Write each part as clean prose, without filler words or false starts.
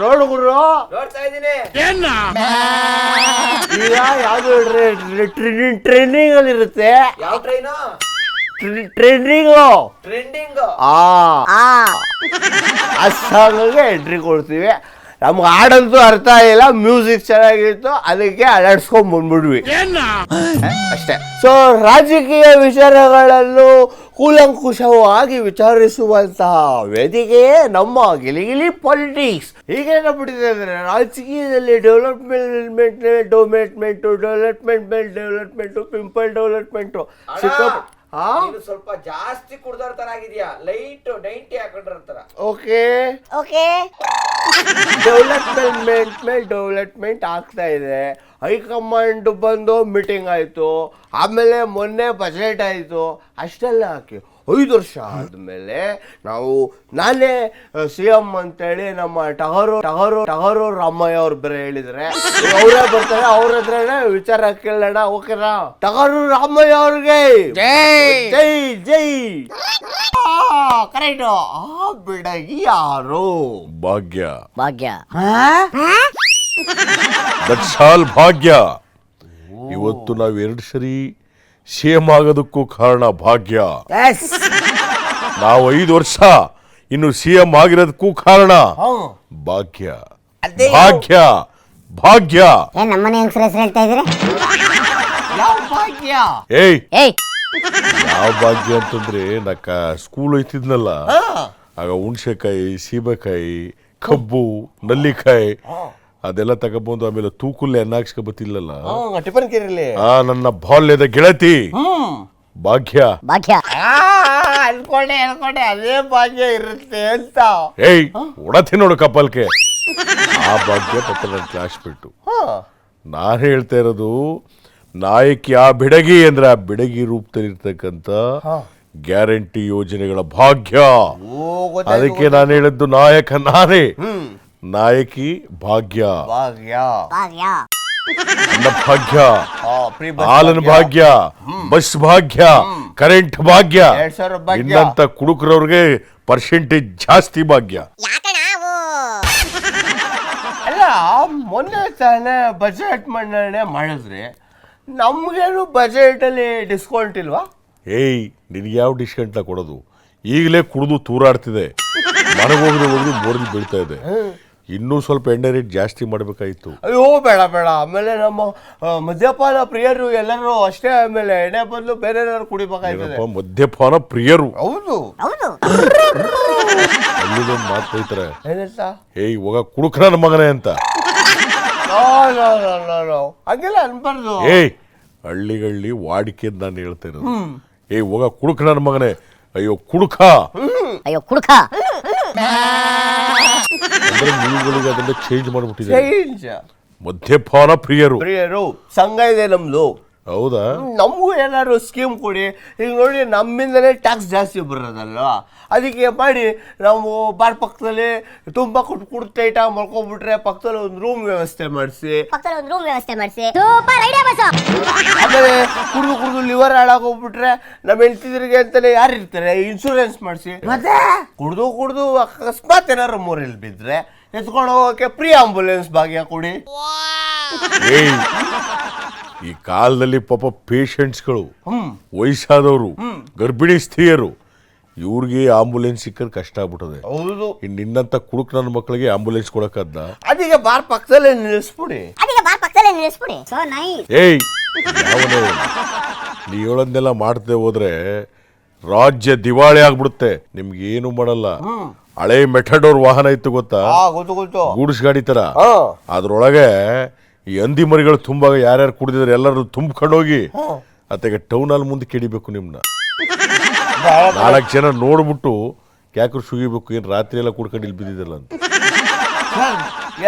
ನೋಡುಗುರು ನೋಡ್ತಾ ಇದ್ದೀನಿ. ಈಗ ಯಾವ್ದು ಟ್ರೆಂಡಿಂಗ್ ಅಲ್ಲಿ ಇರುತ್ತೆ. ಯಾವ ಟ್ರೈನು? Trending trending. ಆ ಸಾಂಗ್ಗೆ ಎಂಟ್ರಿ ಕೊಡ್ತೀವಿ. ನಮ್ಗೆ ಹಾಡಂತೂ ಅರ್ಥ ಆಗಿಲ್ಲ, ಮ್ಯೂಸಿಕ್ ಚೆನ್ನಾಗಿತ್ತು, ಅದಕ್ಕೆ ಅಲ್ಲಾಡ್ಸ್ಕೊಂಡ್ ಬಂದ್ಬಿಡ್ವಿ ಅಷ್ಟೇ. ಸೊ ರಾಜಕೀಯ ವಿಚಾರಗಳನ್ನು ಕೂಲಂಕುಷವಾಗಿ ವಿಚಾರಿಸುವಂತಹ ವೇದಿಕೆಯೇ ನಮ್ಮ ಗಿಲಿಗಿಲಿ ಪಾಲಿಟಿಕ್ಸ್. ಹೀಗೇನಾಗ್ಬಿಟ್ಟಿದೆ ಅಂದರೆ ರಾಜಕೀಯದಲ್ಲಿ ಡೆವಲಪ್ಮೆಂಟು ಪಿಂಪಲ್ ಡೆವಲಪ್ಮೆಂಟು ಸ್ವಲ್ಪ ಜಾಸ್ತಿ ಕುಡ್ದೋರ್ ತರ ಆಗಿದ್ಯಾ. ಲೈಟ್ 90 ಹಾಕೊಂಡಿರ್ತಾರ. ಓಕೆ ಡೆವಲಪ್ಮೆಂಟ್ ಆಗ್ತಾ ಇದೆ. ಹೈಕಮಾಂಡ್ ಬಂದು ಮೀಟಿಂಗ್ ಆಯಿತು, ಆಮೇಲೆ ಮೊನ್ನೆ ಬಜೆಟ್ ಆಯಿತು. ಅಷ್ಟೆಲ್ಲ ಹಾಕಿ 5 ವರ್ಷ ಆದಮೇಲೆ ನಾನೇ ಸಿ ಎಂ ಅಂತೇಳಿ ನಮ್ಮ ಟಗರು ರಾಮಯ್ಯ ಅವ್ರು ಬೇರೆ ಹೇಳಿದ್ರೆ ಅವರೇ ಬರ್ತಾರೆ. ಅವ್ರ ಹತ್ರನೇ ವಿಚಾರ ಕೇಳೋಣ. ಓಕೆನಾ? ಟಗರು ರಾಮಯ್ಯ ಅವ್ರಿಗೆ ಜೈ ಜೈ. ಕರೆಕ್ಟ್. ಆ ಬಿಡಗಿ ಯಾರು? ಭಾಗ್ಯ. ದಟ್ಸಾಲ್ ಭಾಗ್ಯ. ಇವತ್ತು ನಾವು 2 ಸರಿ ಸಿಎಂ ಆಗೋದಕ್ಕೂ ಕಾರಣ ಭಾಗ್ಯ. ನಾವು 5 ವರ್ಷ ಇನ್ನು ಸಿಎಂ ಆಗಿರೋದಕ್ಕೂ ಕಾರಣ ಭಾಗ್ಯ. ಭಾಗ್ಯ ಭಾಗ್ಯ. ನಮ್ಮನೆ ಹೆಂಗಸರ ಹೆಸರು ಹೇಳ್ತಾ ಇದ್ರೆ ಯಾವ ಭಾಗ್ಯ? ಯಾವ ಭಾಗ್ಯ ಅಂತಂದ್ರೆ ನಕ್ಕ ಸ್ಕೂಲ್ ಹೋಯ್ತಿದ್ನಲ್ಲ, ಆಗ ಹುಣ್ಸೆಕಾಯಿ, ಸೀಬೆಕಾಯಿ, ಕಬ್ಬು, ನಲ್ಲಿಕಾಯಿ ಅದೆಲ್ಲ ತಗೊಬಂದು ಆಮೇಲೆ ತೂಕುಲ್ಲೆ ಅನ್ನಾಕ್ಸ್ಕ ಬತ್ತಿಲ್ಲಲ್ಲ, ಟಿಫನ್ ಕೇರಿಲಿ ನನ್ನ ಬಾಲ್ಯದ ಗೆಳತಿ ಭಾಗ್ಯ. ಅನ್ಕೊಂಡೆ ಅದೇ ಭಾಗ್ಯ ಇರುತ್ತೆ ಅಂತ. ಉಡತಿ ನೋಡು ಕಪ್ಪಲ್ಕೆ. ಆ ಭಾಗ್ಯ ಪಾಪ ನನ್ನ ಕ್ಲಾಸ್ ಬಿಟ್ಟು. ನಾನು ಹೇಳ್ತಾ ಇರೋದು ನಾಯಕಿ ಆ ಬಿಡಗಿ ಅಂದ್ರೆ ಆ ಬಿಡಗಿ ರೂಪದಲ್ಲಿರ್ತಕ್ಕಂಥ ಗ್ಯಾರಂಟಿ ಯೋಜನೆಗಳ ಭಾಗ್ಯ. ಅದಕ್ಕೆ ನಾನು ಹೇಳಿದ್ದು ನಾಯಕ ನಾನೇ, ನಾಯಕಿ ಭಾಗ್ಯ. ಅನ್ನ ಭಾಗ್ಯ, ಹಾಲನ ಭಾಗ್ಯ, ಬಸ್ ಭಾಗ್ಯ, ಕರೆಂಟ್ ಭಾಗ್ಯ. ಇನ್ನಂತ ಕುಡುಕರವ್ರಿಗೆ ಪರ್ಸೆಂಟೇಜ್ ಜಾಸ್ತಿ ಭಾಗ್ಯ. ಅಲ್ಲ, ಮೊನ್ನೆ ತಾನೇ ಬಜೆಟ್ ಮಂಡನೆ ಮಾಡಿದ್ರಿ, ನಮ್ಗೇನು ಬಜೆಟ್ ಅಲ್ಲಿ ಡಿಸ್ಕೌಂಟ್ ಇಲ್ವಾ? ನಿನ್ಗೆ ಯಾವ ಡಿಸ್ಕೌಂಟ್ ಕೊಡೋದು? ಈಗಲೇ ಕುಡಿದು ತೂರಾಡ್ತಿದೆ, ಮನೆಗೆ ಹೋಗಿ ಬೋರ್ಲಿ ಬೀಳ್ತಾ ಇದೆ. ಇನ್ನೂ ಸ್ವಲ್ಪ ಎಣ್ಣೆ ರೇಟ್ ಜಾಸ್ತಿ ಮಾಡಬೇಕಾಯ್ತು. ಅಯ್ಯೋ ಬೇಡ. ಆಮೇಲೆ ನಮ್ಮ ಮದ್ಯಪಾನ ಪ್ರಿಯರು ಎಲ್ಲರೂ ಅಷ್ಟೇ, ಆಮೇಲೆ ಎಣ್ಣೆ ಬದಲು ಬೇರೆ ಕುಡಿಬೇಕಾಯ್ತದೆ. ಮದ್ಯಪಾನ ಪ್ರಿಯರು ಹೌದು. ಅಲ್ಲಿದೊಂದು ಮಾತು ಹೋಯ್ತಾರೆ, ಏನಂತ? ಇವಾಗ ಕುಡುಕ್ರ ಮಗನೇ ಅಂತ. ಹಂಗೆಲ್ಲ ಅನ್ಬಾರ್ದು. ಹಳ್ಳಿಗಳ್ಳಿ ವಾಡಿಕೆ ಅಂತ ನಾನು ಹೇಳ್ತಾ ಇರೋದು. ಹೋಗ ಕುಡುಕ ನನ್ನ ಮಗನೇ, ಅಯ್ಯೋ ಕುಡುಕ ಅಂದ್ರೆ ನೀವುಗಳಿಗೆ ಅದನ್ನ ಚೇಂಜ್ ಮಾಡ್ಬಿಟ್ಟಿದೆ. ಮದ್ಯಪಾನ ಪ್ರಿಯರು ಸಂಘ ಇದೆ ನಮ್ದು. ಹೌದಾ? ನಮಗೂ ಏನಾದ್ರು ಸ್ಕೀಮ್ ಕೊಡಿ. ಈಗ ನೋಡಿ, ನಮ್ಮಿಂದಲೇ ಟ್ಯಾಕ್ಸ್ ಜಾಸ್ತಿ ಬರೋದಲ್ವಾ, ಅದಕ್ಕೆ ಮಾಡಿ ನಾವು ಬಾರ್ ಪಕ್ಕದಲ್ಲಿ ತುಂಬಾ ಕುಡ್ತಾ ಐಟ ಮಾಡ್ಕೊಂಡ್ಬಿಟ್ರೆ ಪಕ್ಕದಲ್ಲಿ ಒಂದು ರೂಮ್ ವ್ಯವಸ್ಥೆ ಮಾಡಿಸಿ, ಆಮೇಲೆ ಕುಡಿದು ಲಿವರ್ ಹಾಳಾಗೋಗ್ಬಿಟ್ರೆ ನಮ್ಮ ಹೆಂಡತಿದ್ರಿಗೆ ಅಂತಾನೆ ಯಾರು ಇರ್ತಾರೆ, ಇನ್ಶೂರೆನ್ಸ್ ಮಾಡಿಸಿ. ಮತ್ತೆ ಕುಡ್ದು ಅಕಸ್ಮಾತ್ ಏನಾರು ಮೂರಲ್ಲಿ ಬಿದ್ರೆ ಎತ್ಕೊಂಡು ಹೋಗಕ್ಕೆ ಫ್ರೀ ಆಂಬುಲೆನ್ಸ್ ಭಾಗ್ಯ ಕೊಡಿ. ಈ ಕಾಲದಲ್ಲಿ ಪಾಪ ಪೇಷಂಟ್ಸ್ಗಳು, ವಯಸ್ಸಾದವರು, ಗರ್ಭಿಣಿ ಸ್ತ್ರೀಯರು, ಇವ್ರಿಗೆ ಆಂಬುಲೆನ್ಸ್ ಸಿಕ್ಕದ್ ಕಷ್ಟ ಆಗ್ಬಿಟ್ಟದೆ. ಹೌದು. ನಿನ್ನಂತ ಕುಡುಕ್ ನನ್ನ ಮಕ್ಕಳಿಗೆ ಆಂಬುಲೆನ್ಸ್ ಕೊಡಕದ್ದ? ಅದಕ್ಕೆ ಬಾರ್ ಪಕ್ಕದಲ್ಲೇ ನಿಲ್ಲಿಸ್ಬಿಡಿ. ನೀ ಹೇಳೋದನ್ನೆಲ್ಲ ಮಾಡ್ತೇ ಹೋದ್ರೆ ರಾಜ್ಯ ದಿವಾಳಿ ಆಗ್ಬಿಡುತ್ತೆ. ನಿಮ್ಗೆ ಏನು ಮಾಡಲ್ಲ. ಹಳೆ ಮೆಟಡೋರ್ ವಾಹನ ಇತ್ತು ಗೊತ್ತಾ? ಗೂಡ್ಸ್ ಗಾಡಿ ತರ. ಅದ್ರೊಳಗೆ ಈ ಹಂದಿ ಮರಿಗಳು ತುಂಬ ಯಾರ್ಯಾರು ಕುಡಿದಿದ್ರೆ ಎಲ್ಲರೂ ತುಂಬ್ಕೊಂಡೋಗಿ ಅತ್ತಗೆ ಟೌನ್ ಅಲ್ಲಿ ಮುಂದೆ ಕೆಡಿಬೇಕು. ನಿಮ್ನ 4 ಜನ ನೋಡ್ಬಿಟ್ಟು ಯಾಕ್ರು ಸುಗಿಬೇಕು, ಏನ್ ರಾತ್ರಿ ಎಲ್ಲ ಕುಡ್ಕೊಂಡು ಇಲ್ಲಿ ಬಿದ್ದಿದ್ದಲ್ಲ ಅಂತ.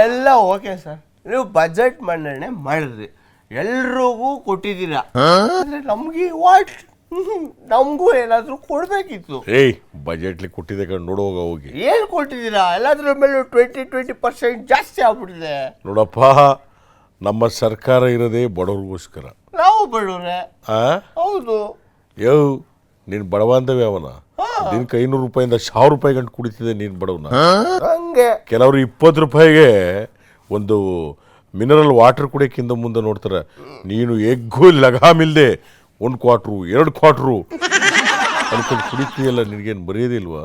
ಎಲ್ಲ ಓಕೆ ಸರ್, ನೀವು ಬಜೆಟ್ ಮಂಡನೆ ಮಾಡಿದ್ರಿ, ಎಲ್ರಿಗೂ ಕೊಟ್ಟಿದ್ದೀರಾ. ನಮ್ಗೆ ನಮಗೂ ಏನಾದ್ರು ಕೊಡ್ಬೇಕಿತ್ತು. ಬಜೆಟ್ಲಿ ಕೊಟ್ಟಿದೆ ಕಣ್, ನೋಡುವಾಗ ಹೋಗಿ. ಏನ್ ಕೊಟ್ಟಿದ್ದೀರಾ? ಎಲ್ಲದ್ರ ಮೇಲೆ 20% ಜಾಸ್ತಿ ಆಗ್ಬಿಟ್ಟಿದೆ. ನೋಡಪ್ಪ, ನಮ್ಮ ಸರ್ಕಾರ ಇರೋದೇ ಬಡವ್ರಿಗೋಸ್ಕರ. ನಾವು ಬಡವ್ರೆ. ಹೌದು. ನೀನ್ ಬಡವ ಅಂತವೇ ಅವನ. ದಿನಕ್ಕೆ 500 ರೂಪಾಯಿಂದ 1000 ರೂಪಾಯಿ ಗಂಟು ಕುಡಿತಿದೆ ನೀನು ಬಡವನ. ಹಂಗೆ ಕೆಲವರು 20 ರೂಪಾಯಿಗೆ ಒಂದು ಮಿನರಲ್ ವಾಟರ್ ಕುಡಿಯೋಕ್ಕಿಂತ ಮುಂದೆ ನೋಡ್ತಾರೆ. ನೀನು ಎಗ್ಗು ಲಗಾಮಿಲ್ದೆ 1 ಕ್ವಾರ್ಟ್ರು 2 ಕ್ವಾರ್ಟ್ರು ಅನ್ಕೊಂಡು ಕುಡಿತೀಯಲ್ಲ, ನಿನಗೇನು ಮರ್ಯಾದಿಲ್ವಾ?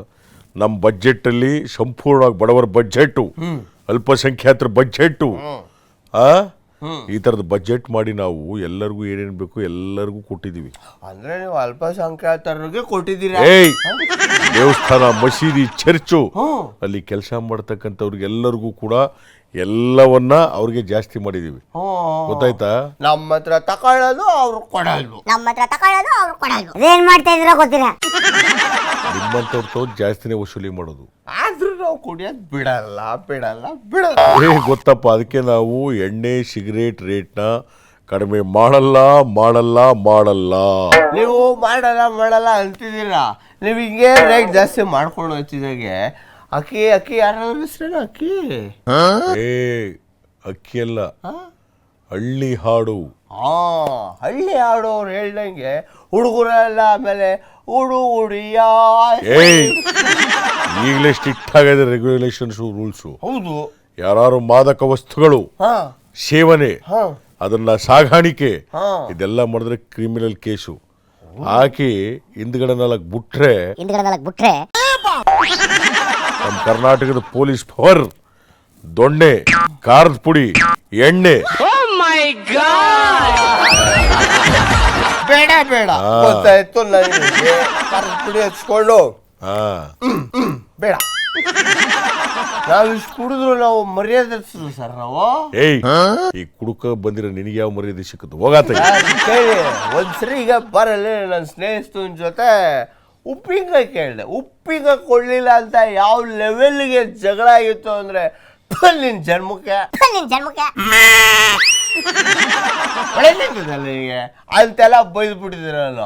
ನಮ್ಮ ಬಜೆಟ್ಟಲ್ಲಿ ಸಂಪೂರ್ಣವಾಗಿ ಬಡವರ ಬಜೆಟ್ಟು, ಅಲ್ಪಸಂಖ್ಯಾತರ ಬಜೆಟ್ಟು, ಈ ಥರದ ಬಜೆಟ್ ಮಾಡಿ ನಾವು ಎಲ್ಲರಿಗೂ ಏನೇನು ಬೇಕು ಎಲ್ಲರಿಗೂ ಕೊಟ್ಟಿದ್ದೀವಿ. ಅಂದ್ರೆ ನೀವು ಅಲ್ಪಸಂಖ್ಯಾತರಿಗೆ ಕೊಟ್ಟಿದ್ದೀರಾ? ಏಯ್, ದೇವಸ್ಥಾನ, ಮಸೀದಿ, ಚರ್ಚು ಅಲ್ಲಿ ಕೆಲಸ ಮಾಡ್ತಕ್ಕಂಥವ್ರಿಗೆ ಎಲ್ಲರಿಗೂ ಕೂಡ ಎಲ್ಲವನ್ನ ಅವ್ರಿಗೆ ಜಾಸ್ತಿ ಮಾಡಿದೀವಿ. ಗೊತ್ತಾಯ್ತಾ? ನಮ್ಮ ಹತ್ರ ತಕೊಳ್ಳೋದು ಅವ್ರು ಕೊಡೋದು. ಅದೇನ್ ಮಾಡ್ತಾ ಇದ್ರ ಗೊತ್ತಿಲ್ಲ. ನಿಮ್ಮಂಥವ್ರು ಜಾಸ್ತಿನೇ ವಸೂಲಿ ಮಾಡೋದು. ಆದ್ರೂ ನಾವು ಕುಡಿಯೋದು ಬಿಡಲ್ಲ. ಗೊತ್ತಪ್ಪ, ಅದಕ್ಕೆ ನಾವು ಎಣ್ಣೆ ಸಿಗರೇಟ್ ರೇಟ್ನ ಕಡಿಮೆ ಮಾಡಲ್ಲ. ನೀವು ಮಾಡಲ್ಲ ಅಂತಿದ್ದೀರಾ. ನೀವು ಹಿಂಗೆ ರೇಟ್ ಜಾಸ್ತಿ ಮಾಡ್ಕೊಂಡು ಹೋಗ್ತಿದ್ದಾಗೆ ಅಕ್ಕಿ ಯಾರಾದ್ರೂ ಹೆಸರೇನು ಅಕ್ಕಿ? ಅಕ್ಕಿ ಅಲ್ಲ, ಹಳ್ಳಿ ಹಾಡು. ಹಳ್ಳಿ ಹಾಡು ಅವ್ರು ಹೇಳ್ದಂಗೆ ಹುಡುಗರೆಲ್ಲ ಆಮೇಲೆ ಹುಡುಗಿಯ ಈಗಲೇ ಸ್ಟ್ರಿಕ್ಟ್ ಆಗಿದೆ ರೆಗ್ಯುಲೇಷನ್ಸು, ರೂಲ್ಸು. ಹೌದು. ಯಾರು ಮಾದಕ ವಸ್ತುಗಳು ಸೇವನೆ, ಅದನ್ನ ಸಾಗಾಣಿಕೆ ಇದೆಲ್ಲ ಮಾಡಿದ್ರೆ ಕ್ರಿಮಿನಲ್ ಕೇಸು ಹಾಕಿ ಹಿಂದ್ಗಡೆ 4 ಬಿಟ್ರೆ ನಮ್ಮ ಕರ್ನಾಟಕದ ಪೊಲೀಸ್ ಪವರ್ ದೊಣ್ಣೆ, ಖಾರದ ಪುಡಿ, ಎಣ್ಣೆ. ಬೇಡ ಗೊತ್ತಾಯ್ತು ನನಗೆ. ಖಾರದ ಪುಡಿ ಹಚ್ಕೊಂಡು ಬೇಡ. ನಾವು ಇಷ್ಟು ಕುಡಿದ್ರು ನಾವು ಮರ್ಯಾದೆ ಸರ್. ನಾವು ಈ ಕುಡುಕ ಬಂದಿರೋ ನಿನಗೆ ಯಾವ ಮರ್ಯಾದೆ ಸಿಕ್ಕುತ್ತೆ? ಹೋಗಾತ ಕೇಳಿ ಒಂದ್ಸರಿ ಈಗ ಬರಲ್ಲ ನನ್ನ ಸ್ನೇಹಿತನ ಜೊತೆ ಉಪ್ಪಿನಕಾಯಿ ಕೇಳಿದೆ. ಉಪ್ಪಿನಕಾಯಿ ಕೊಡ್ಲಿಲ್ಲ ಅಂತ ಯಾವ ಲೆವೆಲ್ಗೆ ಜಗಳ ಆಗಿತ್ತು ಅಂದ್ರೆ ನಿನ್ ಜನ್ಮಕ್ಕೆ ನಿನಗೆ ಅಂತೆಲ್ಲ ಬೈದು ಬಿಟ್ಟಿದ್ದೀರಲ್ಲ.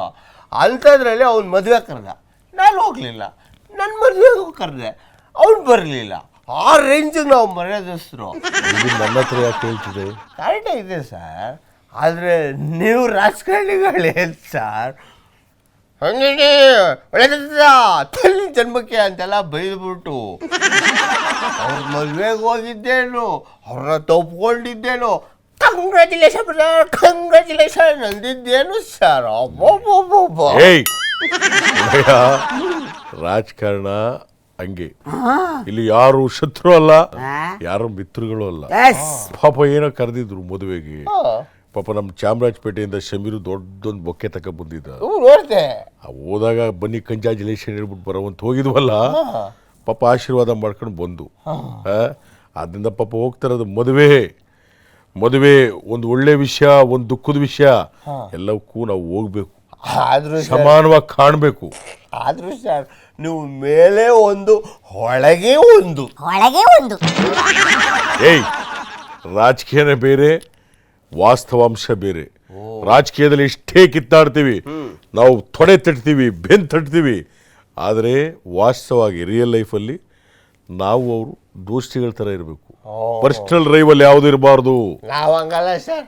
ಅಂಥದ್ರಲ್ಲಿ ಅವ್ನ ಮದುವೆ ಕರೆದ, ನಾನು ಹೋಗ್ಲಿಲ್ಲ. ನನ್ನ ಮದುವೆಗೂ ಕರೆದೆ, ಅವ್ನು ಬರಲಿಲ್ಲ. ಆ ರೇಂಜಿಗೆ ನಾವು ಮರ್ಯಾದಸ್ತರು. ನನ್ನ ಹತ್ರ ಯಾಕೆ ಹೇಳ್ತಿದೆ? ಕರೆಕ್ಟೇ ಇದೆ ಸರ್, ಆದರೆ ನೀವು ರಾಜಕಾರಣಿಗಳೇನು ಸರ್ ಹಂಗೆ ಒಳ್ಳೆ ಜನ್ಮಕ್ಕೆ ಅಂತೆಲ್ಲ ಬೈದ್ಬಿಟ್ಟು ಅವ್ರ ಮದುವೆಗೆ ಹೋಗಿದ್ದೇನು, ಅವ್ರನ್ನ ತಪ್ಕೊಂಡಿದ್ದೇನು, ಕಂಗ್ರ್ಯಾಚುಲೇಷನ್ ಅಂದಿದ್ದೇನು ಸರ್. ರಾಜಕಾರಣ ಹಂಗೆ. ಇಲ್ಲಿ ಯಾರು ಶತ್ರು ಅಲ್ಲ, ಯಾರು ಮಿತ್ರಗಳು ಅಲ್ಲ. ಪಾಪ ಏನೋ ಕರೆದಿದ್ರು ಮದುವೆಗೆ. ಪಾಪ ನಮ್ಮ ಚಾಮರಾಜಪೇಟೆಯಿಂದ ಶಮೀರು ದೊಡ್ಡೊಂದು ಬೊಕ್ಕೆ ತಕ ಬಂದಿದ್ದ. ಹೋದಾಗ ಬನ್ನಿ ಕಂಗ್ರ್ಯಾಚುಲೇಷನ್ ಹೇಳ್ಬಿಟ್ಟು ಬರೋವಂತ ಹೋಗಿದ್ವಲ್ಲ, ಪಾಪ ಆಶೀರ್ವಾದ ಮಾಡ್ಕೊಂಡು ಬಂದು ಅದರಿಂದ ಪಾಪ ಹೋಗ್ತಾರದು ಮದುವೆ ಒಂದು ಒಳ್ಳೆ ವಿಷಯ, ಒಂದು ದುಃಖದ ವಿಷಯ, ಎಲ್ಲವಕ್ಕೂ ನಾವು ಹೋಗ್ಬೇಕು, ಆದ್ರೂ ಸಮಾನವಾಗಿ ಕಾಣಬೇಕು. ಆದ್ರೂ ಸರ್ ನೀವು ಮೇಲೆ ಒಂದು ಒಳಗೆ ಒಂದು ರಾಜಕೀಯನೇ ಬೇರೆ, ವಾಸ್ತವಾಂಶ ಬೇರೆ. ರಾಜಕೀಯದಲ್ಲಿ ಎಷ್ಟೇ ಕಿತ್ತಾಡ್ತೀವಿ, ನಾವು ತೊಡೆ ತಟ್ತೀವಿ, ಬೆನ್ ತಟ್ತೀವಿ, ಆದರೆ ವಾಸ್ತವವಾಗಿ ರಿಯಲ್ ಲೈಫಲ್ಲಿ ನಾವು ಅವರು ದೋಸ್ತಿಗಳ ಥರ ಇರಬೇಕು. ಪರ್ಸನಲ್ ರೈವಲ್ ಯಾವುದು ಇರಬಾರ್ದು. ನಾವು ಹಂಗಲ್ಲ ಸರ್,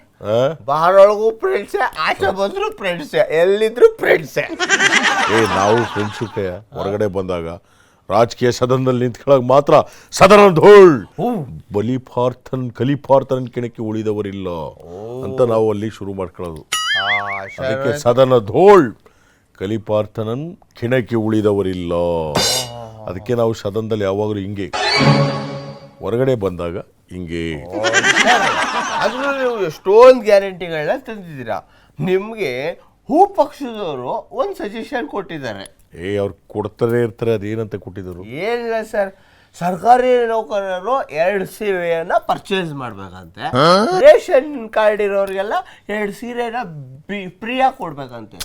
ಬಾರೊಳಗೂ ಫ್ರೆಂಡ್ಸೆ, ಆಚೆ ಬಂದ್ರು ಫ್ರೆಂಡ್ಸೆ, ಎಲ್ಲಿದ್ರು ಫ್ರೆಂಡ್ಸೆ. ನಾವು ಫ್ರೆಂಡ್ಶಿಪ್ ಹೊರಗಡೆ ಬಂದಾಗ ರಾಜಕೀಯ ಸದನದಲ್ಲಿ ನಿಂತ್ಕೊಳ್ಳೋಕೆ ಮಾತ್ರ ಸದನ ಧೋಳ್, ಕಲಿಪಾರ್ಥನ್ ಕೆಣಕ್ಕೆ ಉಳಿದವರಿಲ್ಲ ಅಂತ ನಾವು ಅಲ್ಲಿ ಶುರು ಮಾಡ್ಕೊಳ್ಳೋದು. ಅದಕ್ಕೆ ಸದನ ಧೋಳ್, ಕಲಿಪಾರ್ಥನನ್ ಕೆಣಕ್ಕೆ ಉಳಿದವರಿಲ್ಲ. ಅದಕ್ಕೆ ನಾವು ಸದನದಲ್ಲಿ ಯಾವಾಗಲೂ ಹಿಂಗೆ, ಹೊರಗಡೆ ಬಂದಾಗ ಹಿಂಗೆ. ಅದ್ರೂ ನೀವು ಎಷ್ಟೊಂದು ಗ್ಯಾರಂಟಿಗಳನ್ನ ತಂದಿದ್ದೀರಾ. ನಿಮಗೆ ಹೂ ಪಕ್ಷದವರು ಒಂದು ಸಜೆಷನ್ ಕೊಟ್ಟಿದ್ದಾರೆ. ಅವ್ರು ಕೊಡ್ತಾರೆ ಇರ್ತಾರೆ, ಅದೇನಂತ ಕೊಟ್ಟಿದ್ರು? ಏನಿಲ್ಲ ಸರ್, ಸರ್ಕಾರಿ ನೌಕರರು 2 ಸೀರೆಯನ್ನ ಪರ್ಚೇಸ್ ಮಾಡ್ಬೇಕಂತೆ, ರೇಷನ್ ಕಾರ್ಡ್ ಇರೋರಿಗೆಲ್ಲ 2 ಸೀರೆನ ಫ್ರೀಯಾಗಿ ಕೊಡ್ಬೇಕಂತೆ.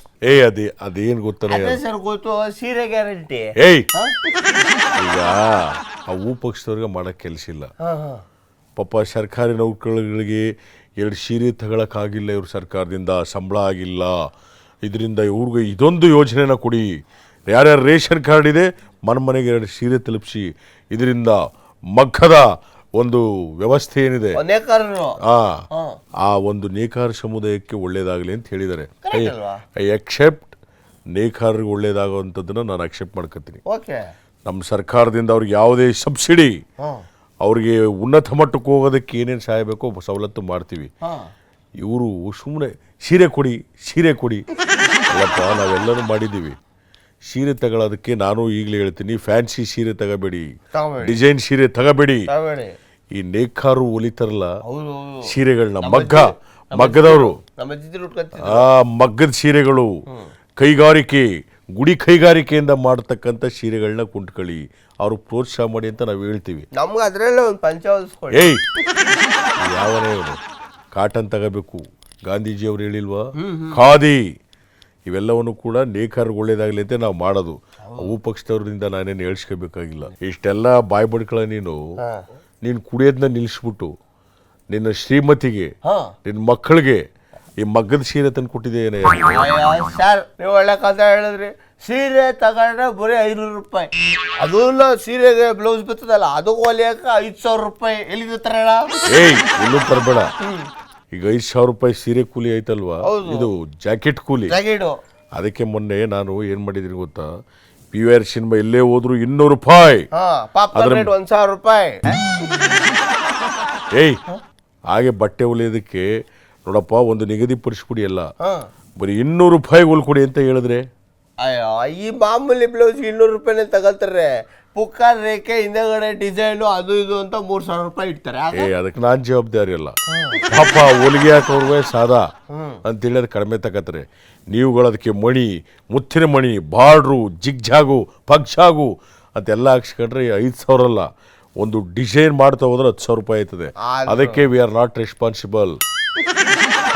ಅದೇನ್ ಗೊತ್ತಾನೆ ಸರ್? ಗೊತ್ತು, ಸೀರೆ ಗ್ಯಾರಂಟಿ. ಈಗ ಆ ಹೂ ಪಕ್ಷದವ್ರಿಗೆ ಮಾಡಕ್ ಕೆಲಸ ಇಲ್ಲ. ಪಾಪ ಸರ್ಕಾರಿ ನೌಕರಗಳಿಗೆ 2 ಸೀರೆ ತಗೊಳಕ್ಕಾಗಿಲ್ಲ, ಇವ್ರ ಸರ್ಕಾರದಿಂದ ಸಂಬಳ ಆಗಿಲ್ಲ, ಇದರಿಂದ ಇವ್ರಿಗೆ ಇದೊಂದು ಯೋಜನೆನ ಕೊಡಿ. ಯಾರ್ಯಾರು ರೇಷನ್ ಕಾರ್ಡ್ ಇದೆ ಮನೆಗೆ 2 ಸೀರೆ ತಲುಪಿಸಿ, ಇದರಿಂದ ಮಗ್ಗದ ಒಂದು ವ್ಯವಸ್ಥೆ ಏನಿದೆ ಆ ಒಂದು ನೇಕಾರ ಸಮುದಾಯಕ್ಕೆ ಒಳ್ಳೇದಾಗಲಿ ಅಂತ ಹೇಳಿದ್ದಾರೆ. ಐ ಎಕ್ಸೆಪ್ಟ್ ನೇಕಾರರಿಗೆ ಒಳ್ಳೇದಾಗುವಂಥದ್ದನ್ನ ನಾನು ಅಕ್ಸೆಪ್ಟ್ ಮಾಡ್ಕೊತೀನಿ. ಓಕೆ. ನಮ್ಮ ಸರ್ಕಾರದಿಂದ ಅವ್ರಿಗೆ ಯಾವುದೇ ಸಬ್ಸಿಡಿ, ಅವ್ರಿಗೆ ಉನ್ನತ ಮಟ್ಟಕ್ಕೆ ಹೋಗೋದಕ್ಕೆ ಏನೇನು ಸಹಾಯ ಬೇಕೋ ಸವಲತ್ತು ಮಾಡ್ತೀವಿ. ಇವರು ಸುಮ್ಮನೆ ಸೀರೆ ಕೊಡಿ ಅಲ್ಲಪ್ಪ, ನಾವೆಲ್ಲರೂ ಮಾಡಿದ್ದೀವಿ. ಸೀರೆ ತಗೊಳ್ಳೋದಕ್ಕೆ ನಾನು ಈಗಲೇ ಹೇಳ್ತೀನಿ, ಫ್ಯಾನ್ಸಿ ಸೀರೆ ತಗೋಬೇಡಿ, ಡಿಸೈನ್ ಸೀರೆ ತಗೋಬೇಡಿ. ಈ ನೇಕಾರು ಹೊಲಿತಾರಲ್ಲ ಸೀರೆಗಳನ್ನ, ಮಗ್ಗದವರು, ಆ ಮಗ್ಗದ ಸೀರೆಗಳು, ಕೈಗಾರಿಕೆ, ಗುಡಿ ಕೈಗಾರಿಕೆಯಿಂದ ಮಾಡತಕ್ಕಂಥ ಸೀರೆಗಳನ್ನ ಕೊಂಡ್ಕೊಳ್ಳಿ, ಅವ್ರು ಪ್ರೋತ್ಸಾಹ ಮಾಡಿ ಅಂತ ನಾವು ಹೇಳ್ತೀವಿ. ನಮ್ಗೆ ಅದರಲ್ಲೇ ಒಂದು ಪಂಚಾವತ್ ಏಯ್ ಯಾವನೇ ಕಾಟನ್ ತಗೋಬೇಕು, ಗಾಂಧೀಜಿಯವ್ರು ಹೇಳಿಲ್ವಾ? ಖಾದಿ, ಇವೆಲ್ಲವನ್ನು ಕೂಡ ನೇಕಾರರಿಗೆ ಒಳ್ಳೇದಾಗಲಿ ಅಂತ ನಾವು ಮಾಡೋದು. ಅವು ಪಕ್ಷದವ್ರಿಂದ ನಾನೇನು ಹೇಳ್ಸ್ಕೋಬೇಕಾಗಿಲ್ಲ. ಇಷ್ಟೆಲ್ಲ ಬಾಯ್ ಬಡ್ಕಳ ನೀನು ಕುಡಿಯೋದನ್ನ ನಿಲ್ಲಿಸ್ಬಿಟ್ಟು ನಿನ್ನ ಶ್ರೀಮತಿಗೆ, ನಿನ್ನ ಮಕ್ಕಳಿಗೆ ಈ ಮಗ್ಗದ ಸೀರೆ ತಂದು ಕೊಟ್ಟಿದ್ದೇನೆ. ಸರ್, ನೀವು ಒಳ್ಳೆ ಕಥೆ ಹೇಳಿದ್ರಿ. ಸೀರೆ ತಗೊಂಡ್ರೆ ಬರೀ 500 ರೂಪಾಯಿ. ಅದು ಸೀರೆಗೆ ಬ್ಲೌಸ್ ಬರ್ತದಲ್ಲ, ಅದು ಹೊಲಿಯಕ್ಕೆ 5,000 ರೂಪಾಯಿ. ಎಲ್ಲಿಂದ ತರೋಣ? ಏಯ್, ಎಲ್ಲೂ ತರಬೇಡ. ಈಗ 5,000 ರೂಪಾಯಿ ಸೀರೆ ಕೂಲಿ ಐತಲ್ವಾ, ಇದು ಜಾಕೆಟ್ ಕೂಲಿ. ಅದಕ್ಕೆ ಮೊನ್ನೆ ನಾನು ಏನ್ ಮಾಡಿದೀನಿ ಗೊತ್ತಾ, PVR ಸಿನಿಮಾ ಎಲ್ಲೇ ಹೋದ್ರು 200 ರೂಪಾಯಿ, 1,000 ರೂಪಾಯಿ. ಏಯ್, ಹಾಗೆ ಬಟ್ಟೆ ಹೊಲಿಯೋದಕ್ಕೆ ನೋಡಪ್ಪ, ಒಂದು ನಿಗದಿಪಡಿಸ್ಬಿಡಿ, ಎಲ್ಲ ಬರೀ 200 ರೂಪಾಯಿ ಹೊಲ್ಕೊಡಿ ಅಂತ ಹೇಳಿದ್ರೆ, ಅಯ್ಯೋ, ಈ ಮಾಮೂಲಿ ಬ್ಲೌಸ್ಗೆ 200 ರೂಪಾಯಿನೇ ತಗೊಳ್ತಾರೆ. ಪುಕ್ಕಾರ್ ರೇಖೆ, ಹಿಂದೆಗಡೆ ಡಿಸೈನು, ಅದು ಇದು ಅಂತ 3,000 ರೂಪಾಯಿ ಇಡ್ತಾರೆ. ಅದಕ್ಕೆ ನಾನ್ ಜವಾಬ್ದಾರಿ ಅಲ್ಲ. ಪಾಪ ಹೊಲಿಗೆ ಹಾಕೋರ್ವೆ ಸಾದಾ ಅಂತ ಹೇಳಿದ್ರೆ ಕಡಿಮೆ ತಗೋತಾರೆ. ನೀವುಗಳದಕ್ಕೆ ಮಣಿ, ಮುತ್ತಿನ ಮಣಿ, ಬಾರ್ಡ್ರು, ಜಿಗ್ಜಾಗು, ಪಗ್ಜಾಗು ಅಂತೆಲ್ಲ ಹಾಕ್ಸ್ಕೊಂಡ್ರೆ 5,000 ಅಲ್ಲ, ಒಂದು ಡಿಸೈನ್ ಮಾಡ್ತಾ ಹೋದ್ರೆ 10,000 ರೂಪಾಯಿ ಆಯ್ತದೆ. ಅದಕ್ಕೆ ವಿ ಆರ್ ನಾಟ್ ರೆಸ್ಪಾನ್ಸಿಬಲ್.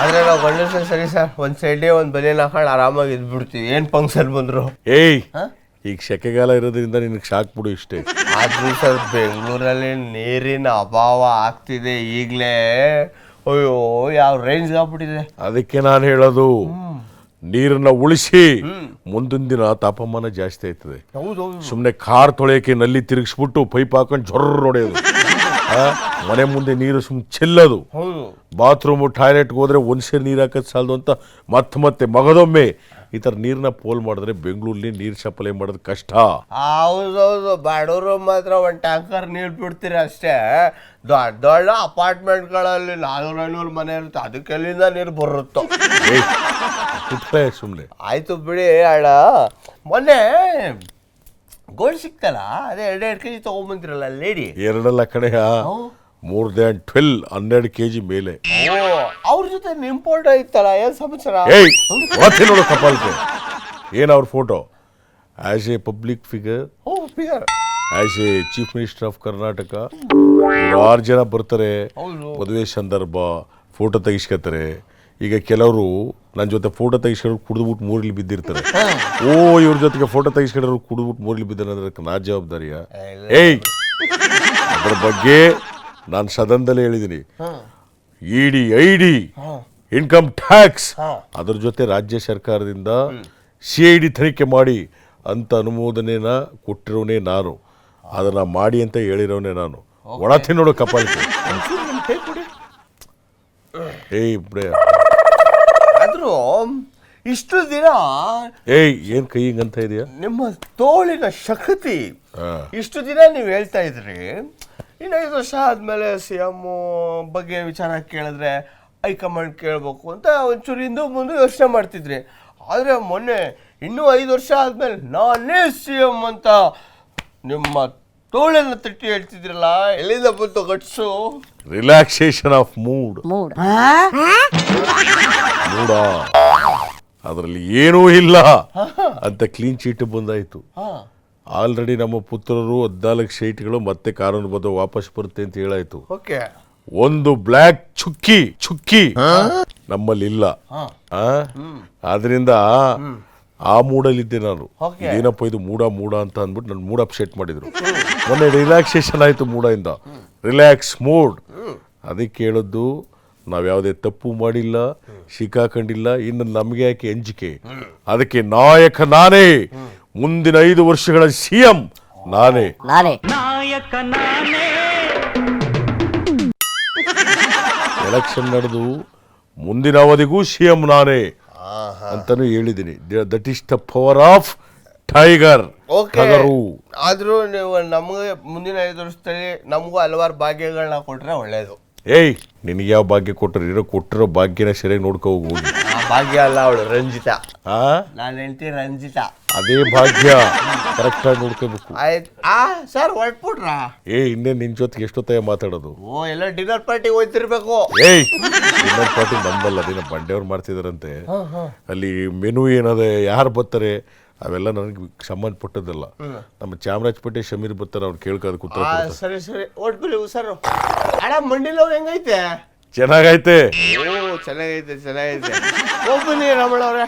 ಆದ್ರೆ ನಾವು ಗಂಡಸ ಸರಿ ಸರ್, ಒಂದ್ ಸೈಡ್ಗೆ ಒಂದ್ ಬನಿಯನ್ ಹಾಕೊಂಡು ಆರಾಮಾಗಿ ಇದ್ಬಿಡ್ತೀವಿ, ಏನ್ ಫಂಕ್ಷನ್ ಬಂದ್ರು. ಏಯ್, ಈಗ ಸೆಕೆಗಾಲ ಇರೋದ್ರಿಂದ ನಿನಗೆ ಶಾಕ್ ಬಿಡು ಇಷ್ಟೇ. ಆದ್ರೂ ಸರ್, ಬೆಂಗಳೂರಲ್ಲಿ ನೀರಿನ ಅಭಾವ ಆಗ್ತಿದೆ ಈಗಲೇ. ಅಯ್ಯೋ, ಯಾವ ರೇಂಜ್ ಆಗ್ಬಿಟ್ಟಿದೆ. ಅದಕ್ಕೆ ನಾನು ಹೇಳೋದು, ನೀರನ್ನ ಉಳಿಸಿ. ಮುಂದಿನ ದಿನ ತಾಪಮಾನ ಜಾಸ್ತಿ ಆಯ್ತದೆ. ಸುಮ್ಮನೆ ಕಾರ್ ತೊಳೆಯಕ್ಕೆ ನಲ್ಲಿ ತಿರುಗಿಸ್ಬಿಟ್ಟು ಪೈಪ್ ಹಾಕೊಂಡು ಜೊರ್ರ ಹೊಡೆಯೋದು, ಮನೆ ಮುಂದೆ ನೀರು ಸುಮ್ಮನೆ ಚೆಲ್ಲೋದು, ಬಾತ್ರೂಮು ಟಾಯ್ಲೆಟ್ಗೆ ಹೋದ್ರೆ ಒಂದ್ಸೇರಿ ನೀರು ಹಾಕೋದು ಸಾಲದು ಅಂತ ಮತ್ತೆ ಮಗದೊಮ್ಮೆ ಈ ಥರ ನೀರನ್ನ ಪೋಲ್ ಮಾಡಿದ್ರೆ ಬೆಂಗಳೂರಲ್ಲಿ ನೀರು ಸಪ್ಲೈ ಮಾಡೋದು ಕಷ್ಟ. ಹೌದೌದು, ಬಡವರು ಮಾತ್ರ ಒಂದು ಟ್ಯಾಂಕರ್ ನೀರು ಬಿಡ್ತೀರಿ ಅಷ್ಟೇ. ದೊಡ್ಡ ದೊಡ್ಡ ಅಪಾರ್ಟ್ಮೆಂಟ್ಗಳಲ್ಲಿ 400-500 ಮನೆ ಇರುತ್ತೆ, ಅದಕ್ಕೆಲ್ಲಿಂದ ನೀರು ಬರುತ್ತೋ. ಸುಮ್ಮನೆ ಆಯ್ತು ಬಿಡಿ ಅಣ್ಣ. ಮೊನ್ನೆ ಗೋಲ್ಡ್ ಸಿಕ್ತಲ್ಲ, ಅದೇ 2 kg ತಗೊಂಬಂದಿರಲ್ಲ ಲೇಡಿ. ಎರಡಲ್ಲ ಕಡೆಯ, more than 12 kg ಮೇಲೆ. ಅವ್ರ ಜೊತೆ ನಿಮ್ ಫೋಟೋ ಇತ್ತಲ್ಲ, ಏನ್ ಸಮಾಚಾರ? ನೋಡು ಕಪಾಲ್ಕೆ, ಏನ್ ಅವ್ರ photo? As A public figure, as A chief minister of Karnataka 6 ಜನ ಬರ್ತಾರೆ, ಮದುವೆ ಸಂದರ್ಭ ಫೋಟೋ ತೆಗಿಸ್ಕೊತಾರೆ. ಈಗ ಕೆಲವರು ನನ್ನ ಜೊತೆ ಫೋಟೋ ತೆಗಿಸ್ಕೊಂಡು ಕುಡಿದ್ಬಿಟ್ಟು ಮೂರಲ್ಲಿ ಬಿದ್ದಿರ್ತಾರೆ. ಇವ್ರ ಜೊತೆಗೆ ಫೋಟೋ ತೆಗಿಸ್ಕೊಂಡ್ರು ಕುಡಿದ್ಬಿಟ್ಟು ಮೂರಲ್ಲಿ ಬಿದ್ದರೆ ನಾ ಜವಾಬ್ದಾರಿಯ? ಏಯ್, ಅದ್ರ ಬಗ್ಗೆ ನಾನು ಸದನದಲ್ಲೇ ಹೇಳಿದ್ದೀನಿ. ED ಇನ್ಕಮ್ ಟ್ಯಾಕ್ಸ್, ಅದ್ರ ಜೊತೆ ರಾಜ್ಯ ಸರ್ಕಾರದಿಂದ CID ತನಿಖೆ ಮಾಡಿ ಅಂತ ಅನುಮೋದನೆನ ಕೊಟ್ಟಿರೋನೇ ನಾನು, ಅದನ್ನ ಮಾಡಿ ಅಂತ ಹೇಳಿರೋನೇ ನಾನು. ಒಳ ತಿನ್ನೋಡು ಕಪಾಲಿಕೆ. ಆದ್ರೂ ಇಷ್ಟು ದಿನ ಏನ್ ಕೈ ಹಿಂಗಂತ ಇದೆಯಾ? ನಿಮ್ಮ ತೋಳಿನ ಶಕ್ತಿ ಇಷ್ಟು ದಿನ ನೀವು ಹೇಳ್ತಾ ಇದ್ರಿ. ಇನ್ನು 5 ವರ್ಷ ಆದ್ಮೇಲೆ CM ಬಗ್ಗೆ ವಿಚಾರ ಕೇಳಿದ್ರೆ ಹೈಕಮಾಂಡ್ ಕೇಳ್ಬೇಕು ಅಂತ ಒಂಚೂರು ಹಿಂದೂ ಮುಂದೆ ಯೋಚನೆ ಮಾಡ್ತಿದ್ರಿ. ಆದ್ರೆ ಮೊನ್ನೆ ಇನ್ನೂ 5 ವರ್ಷ ಆದ್ಮೇಲೆ ನಾನೇ CM ಅಂತ ನಿಮ್ಮ ತೋಳನ್ನ ತಟ್ಟಿ ಹೇಳ್ತಿದ್ರಲ್ಲ, ಎಲ್ಲಿಂದ ಬಂತು ಗಟ್ಸು? Relaxation of mood. ಅದರಲ್ಲಿ ಏನೂ ಇಲ್ಲ ಅಂತ ಕ್ಲೀನ್ ಚೀಟ್ ಬಂದಾಯ್ತು. ಆಲ್ರೆಡಿ ನಮ್ಮ ಪುತ್ರರು 14 ಸೀಟ್ಗಳು ಮತ್ತೆ ಕಾನೂನು ಬದ್ಧ ವಾಪಸ್ ಬರುತ್ತೆ ಅಂತ ಹೇಳಾಯ್ತು. ಒಂದು ಬ್ಲ್ಯಾಕ್ ಚುಕ್ಕಿ ನಮ್ಮಲ್ಲಿ ಇಲ್ಲ. ಆದ್ರಿಂದ ಆ ಮೂಡಲ್ಲಿದ್ದೆ ನಾನು. ಏನಪ್ಪ ಇದು ಮೂಡ ಅಂತ ಅಂದ್ಬಿಟ್ಟು ನನ್ನ ಮೂಡ್ ಅಪ್ಸೆಟ್ ಮಾಡಿದ್ರು. ಮೊನ್ನೆ ರಿಲ್ಯಾಕ್ಸೇಷನ್ ಆಯ್ತು, ಮೂಡಿಂದ ರಿಲ್ಯಾಕ್ಸ್ ಮೂಡ್. ಅದಕ್ಕೆ ಹೇಳದ್ದು, ನಾವ್ಯಾವುದೇ ತಪ್ಪು ಮಾಡಿಲ್ಲ, ಸಿಕ್ಕಾಕೊಂಡಿಲ್ಲ, ಇನ್ನು ನಮಗೆ ಯಾಕೆ ಅಂಜಿಕೆ? ಅದಕ್ಕೆ ನಾಯಕ ನಾನೇ, ಮುಂದಿನ 5 ವರ್ಷಗಳ CM ನಾನೇ. ಎಲೆಕ್ಷನ್ ನಡೆದು ಮುಂದಿನ ಅವಧಿಗೂ CM ನಾನೇ. ಅಂತಾನು ಹೇಳಿದ್ದೀನಿ. That is the power of tiger. Okay, ಆದ್ರೂ ನೀವು ನಮಗೆ ಮುಂದಿನ 5 ವರ್ಷದಲ್ಲಿ ನಮಗೂ ಹಲವಾರು ಭಾಗ್ಯಗಳನ್ನ ಕೊಟ್ರೆ ಒಳ್ಳೇದು. ಏಯ್, ನಿನಗೆ ಯಾವ ಭಾಗ್ಯ ಕೊಟ್ಟರು? ಕೊಟ್ಟಿರೋ ಭಾಗ್ಯನ ಸರಿಯಾಗಿ ನೋಡ್ಕೊ ಹೋಗು. ಆ ಭಾಗ್ಯ ಅಲ್ಲ, ಅವಳು ರಂಜಿತಾ. ಆ ನಾನು ಹೇಳ್ತೀನಿ ರಂಜಿತಾ. ಅದೇ ಭಾಗ್ಯ ಕರೆಕ್ಟಾಗಿ ನೋಡ್ಕೋಬೇಕು. ಆಯ್ತು. ಸರ್ ಹೊರಟ್ಬಿಟ್ರಾ? ಇನ್ನೇನು ನಿನ್ ಜೊತೆಗೆ ಎಷ್ಟೊತ್ತಾಯ ಮಾತಾಡೋದು? ಓ, ಎಲ್ಲ ಡಿನ್ನರ್ ಪಾರ್ಟಿಗೆ ಹೋಯ್ತಿರ್ಬೇಕು. ಏಯ್, ಡಿನ್ನರ್ ಪಾರ್ಟಿ ನಮ್ಮಲ್ಲ, ಅದೇನೋ ಬಂಡೆಯವ್ರು ಮಾಡ್ತಿದಾರಂತೆ. ಅಲ್ಲಿ ಮೆನು ಏನದೆ, ಯಾರು ಬರ್ತಾರೆ ಅವೆಲ್ಲ ನನಗೆ ಸಂಬಂಧಪಟ್ಟದಲ್ಲ. ನಮ್ಮ ಚಾಮರಾಜಪೇಟೆ ಶಮೀರ್ ಬರ್ತಾರೆ, ಅವ್ರು ಕೇಳ್ಕೋದು ಕೂತ. ಸರಿ ಸರಿ, ಒಟ್ಬಿಡಿ ಸರ್. ಅಣ್ಣ ಮಂಡಿಲವ್ ಹೆಂಗೈತೆ? ಚೆನ್ನಾಗೈತೆ. ಓ, ಚೆನ್ನಾಗೈತೆ ಚೆನ್ನಾಗೈತೆ. ಒಬ್ಬನಿ ರಮಣ ಅವ್ರೆ,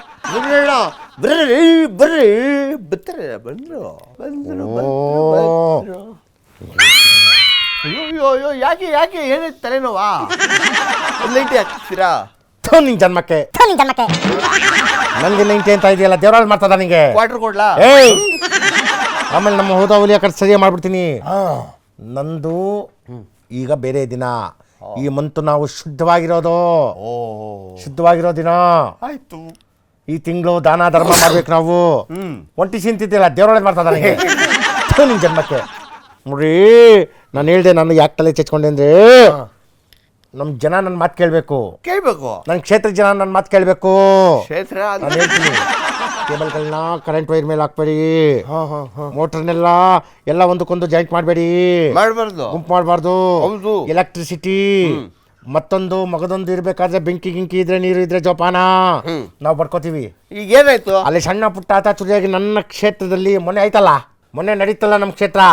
ಬರ್ರಿ ಬರ್ರಿ, ಬರ್ತಾರೆ. ಬಂದ್ರು ಬಂದ್ರು ಬಂದ್ರು. ಅಯ್ಯೋ ಅಯ್ಯೋ, ಯಾಕೆ ಯಾಕೆ ಏನೈತೆ ತಲೆನೋವಾ? ಲೈಟಿ ಹಾಕ್ತೀರಾ? ನಿನ್ ಜನ್ಮಕ್ಕೆ ನನ್ಗೆ 90 ಅಂತ ಇದೆಯಲ್ಲ, ದೇವರಾಜ್ ಮಾಡ್ತದ ನಿಂಗೆ. ಕ್ವಾರ್ಟರ್ ಕೊಡ್ಲಾ? ಏಯ್, ಆಮೇಲೆ ನಮ್ಮ ಹೋದ ಹುಲಿ ಕಡೆ ಸರಿಯಾಗಿ ಮಾಡ್ಬಿಡ್ತೀನಿ. ನಂದು ಈಗ ಬೇರೆ ದಿನ, ಈ ಮಂತು ನಾವು ಶುದ್ಧವಾಗಿರೋದು, ಶುದ್ಧವಾಗಿರೋ ದಿನ. ಆಯ್ತು. ಈ ತಿಂಗಳು ದಾನ ಧರ್ಮ ಮಾಡ್ಬೇಕು ನಾವು. ಒಂಟಿ ಚಿಂತಿದ್ದಿಲ್ಲ, ದೇವರಾಜ್ ಮಾಡ್ತದ ನಿಂಗೆ. ನಿನ್ ಜನ್ಮಕ್ಕೆ ನೋಡ್ರಿ, ನಾನು ಹೇಳ್ದೆ, ನಾನು ಯಾಕೆ ತಲೆ ಚೆಚ್ಕೊಂಡೆ ಅಂದ್ರೆ, ನಮ್ಮ ಜನ ನನ್ನ ಮಾತು ಕೇಳಬೇಕು. ನನ್ನ ಕ್ಷೇತ್ರ ಜನ ನನ್ನ ಮಾತು ಕೇಳಬೇಕು. ನಾನು ಹೇಳ್ತೀನಿ, ಕೇಬಲ್ಗಳನ್ನ ಕರೆಂಟ್ ವೈರ್ ಮೇಲೆ ಹಾಕ್ಬೇಡಿ, ಮೋಟರ್ನೆಲ್ಲ ಎಲ್ಲ ಒಂದಕ್ಕೊಂದು ಜಾಯಿಂಟ್ ಮಾಡಬೇಡಿ, ಗುಂಪು ಮಾಡಬಾರ್ದು. ಎಲೆಕ್ಟ್ರಿಸಿಟಿ ಮತ್ತೊಂದು ಮಗದೊಂದು ಇರ್ಬೇಕಾದ್ರೆ ಬೆಂಕಿ ಗಿಂಕಿ ಇದ್ರೆ, ನೀರು ಇದ್ರೆ ಜೋಪಾನ ನಾವು ಬರ್ಕೋತೀವಿ. ಈಗ ಏನಾಯ್ತು? ಅಲ್ಲಿ ಸಣ್ಣ ಪುಟ್ಟ ಚುರಿಯಾಗಿ ನನ್ನ ಕ್ಷೇತ್ರದಲ್ಲಿ ಮೊನ್ನೆ ಆಯ್ತಲ್ಲ, ಮೊನ್ನೆ ನಡೀತಲ್ಲ ನಮ್ಮ ಕ್ಷೇತ್ರ.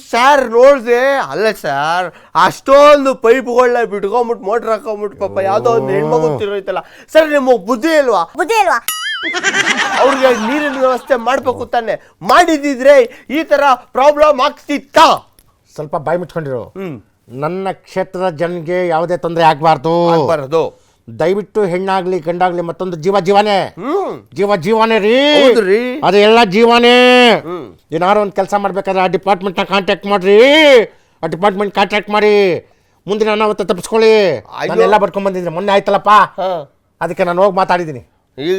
ಸರ್ ನೋಡ್ದೆ, ಅಲ್ಲ ಸರ್, ಅಷ್ಟೊಂದು ಪೈಪ್ಗಳನ್ನ ಬಿಟ್ಕೊಂಬಿಟ್ಟು ಮೋಟರ್ ಹಾಕೊಂಬಿಟ್ಟು ಪಾಪ ಯಾವ್ದೋ ಒಂದು ಹೆಣ್ಮಗು ತಿರೋಯ್ತಲ್ಲ ಸರ್. ನಿಮಗೆ ಬುದ್ಧಿ ಇಲ್ವಾ? ಅವ್ರಿಗೆ ನೀರಿನ ವ್ಯವಸ್ಥೆ ಮಾಡ್ಬೇಕು ತಾನೆ. ಮಾಡಿದಿದ್ರೆ ಈ ತರ ಪ್ರಾಬ್ಲಮ್ ಆಗ್ತಿತ್ತ? ಸ್ವಲ್ಪ ಬಾಯಿ ಮುಚ್ಕೊಂಡಿರು. ನನ್ನ ಕ್ಷೇತ್ರದ ಜನಗೆ ಯಾವುದೇ ತೊಂದರೆ ಆಗ್ಬಾರ್ದು. ದಯವಿಟ್ಟು ಹೆಣ್ಣಾಗ್ಲಿ ಗಂಡಾಗ್ಲಿ ಮತ್ತೊಂದು ಜೀವನೇ ಜೀವನೇ ರೀ. ಅದು ಎಲ್ಲ ಜೀವನೇ. ಏನಾರು ಒಂದು ಕೆಲಸ ಮಾಡ್ಬೇಕಾದ್ರೆ ಆ ಡಿಪಾರ್ಟ್ಮೆಂಟ್ನ ಕಾಂಟ್ಯಾಕ್ಟ್ ಮಾಡ್ರಿ, ಆ ಡಿಪಾರ್ಟ್ಮೆಂಟ್ ಕಾಂಟ್ಯಾಕ್ಟ್ ಮಾಡಿ ಮುಂದಿನ ಅನಾಹುತ ತಪ್ಪಿಸ್ಕೊಳ್ಳಿ. ನಾನೆಲ್ಲ ಬರ್ಕೊಂಡ್ ಬಂದಿದ್ದೀನಿ, ಮೊನ್ನೆ ಆಯ್ತಲ್ಲಪ್ಪ, ಅದಕ್ಕೆ ನಾನು ಹೋಗಿ ಮಾತಾಡಿದ್ದೀನಿ.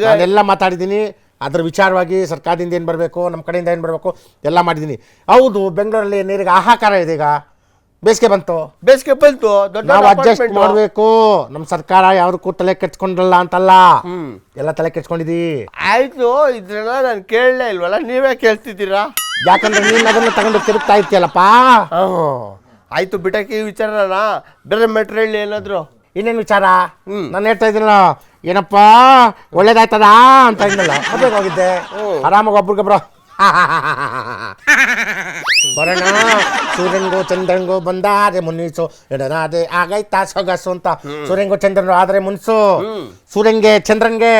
ನಾನೆಲ್ಲ ಮಾತಾಡಿದ್ದೀನಿ. ಅದ್ರ ವಿಚಾರವಾಗಿ ಸರ್ಕಾರದಿಂದ ಏನು ಬರಬೇಕು, ನಮ್ಮ ಕಡೆಯಿಂದ ಏನು ಬರಬೇಕು ಎಲ್ಲ ಮಾಡಿದ್ದೀನಿ. ಹೌದು, ಬೆಂಗಳೂರಲ್ಲಿ ನೀರಿಗೆ ಹಾಹಾಕಾರ ಇದೆ. ಈಗ ಬೇಸಿಗೆ ಬಂತು, ನಾವು ಅಡ್ಜಸ್ಟ್ ಮಾಡಬೇಕು. ನಮ್ಮ ಸರ್ಕಾರ ಯಾವ್ದಕ್ಕೂ ತಲೆ ಕೆಡ್ಸ್ಕೊಂಡ್ರಲ್ಲ ಅಂತಲ್ಲ, ಎಲ್ಲ ತಲೆ ಕೆಡ್ಸ್ಕೊಂಡಿದ್ದೀ. ಆಯ್ತು, ಇದ್ರೆಲ್ಲ ನಾನು ಕೇಳಲೇ ಇಲ್ವಲ್ಲ, ನೀವೇ ಕೇಳ್ತಿದ್ದೀರಾ? ಯಾಕಂದ್ರೆ ನೀನು ಅದನ್ನ ತಗೊಂಡು ತಿರುಗ್ತಾ ಇರ್ತೀಯಲ್ಲಪ್ಪ. ಆಯ್ತು ಬಿಟ್ಟಕ್ಕೆ ಈ ವಿಚಾರನ ಬೇರೆ ಮೆಟ್ರಿಯಲ್ ಏನಾದ್ರು ಇನ್ನೇನು ವಿಚಾರ? ನಾನು ಹೇಳ್ತಾ ಇದ್ದೀನಲ್ಲ, ಏನಪ್ಪ ಒಳ್ಳೇದಾಯ್ತದ ಅಂತ ಇದ್ದಲ್ಲ, ಮದುವೆಗೆ ಹೋಗಿದ್ದೆ ಆರಾಮಾಗಿ ಒಬ್ರಿಗೊಬ್ರು ಬರೋಣ. ಸೂರ್ಯನ್ಗೋ ಚಂದ್ರನ್ಗೋ ಬಂದಾರೆ ಮುನ್ನಿಸು, ಎಡನಾದೆ ಆಗೈತಾ ಸೊಗಸು ಅಂತ. ಸೂರ್ಯನ್ಗೋ ಚಂದ್ರನು ಆದ್ರೆ ಮುನ್ಸು, ಸೂರ್ಯನ್ಗೆ ಚಂದ್ರನ್ಗೆ